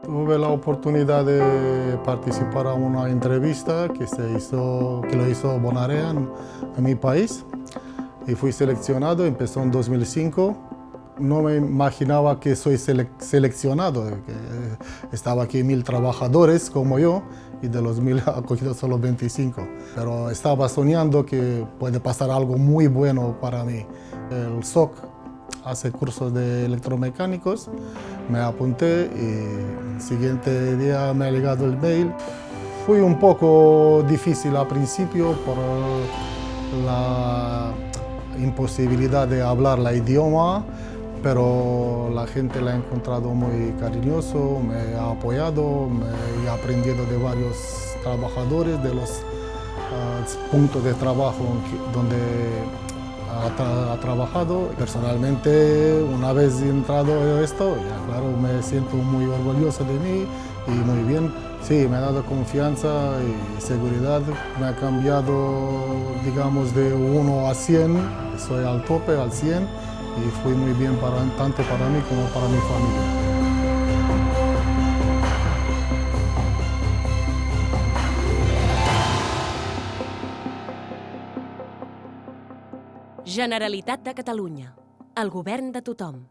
Tuve la oportunidad de participar a una entrevista que lo hizo Bonarea en mi país y fui seleccionado. Empezó en 2005. No me imaginaba que soy seleccionado, que estaba aquí 1000 trabajadores como yo y de los 1000 ha cogido solo 25. Pero estaba soñando que puede pasar algo muy bueno para mí. El SOC hace cursos de electromecánicos, me apunté y el siguiente día me ha llegado el mail. Fue un poco difícil al principio por la imposibilidad de hablar el idioma, pero la gente la ha encontrado muy cariñoso, me ha apoyado, he aprendido de varios trabajadores, de los puntos de trabajo donde ha trabajado. Personalmente, una vez entrado en esto, ya claro, me siento muy orgulloso de mí y muy bien. Sí, me ha dado confianza y seguridad, me ha cambiado, digamos, de 1 a 100, soy al tope, al 100, y fue muy bien tanto para mí como para mi familia. Generalitat de Catalunya. El govern de tothom.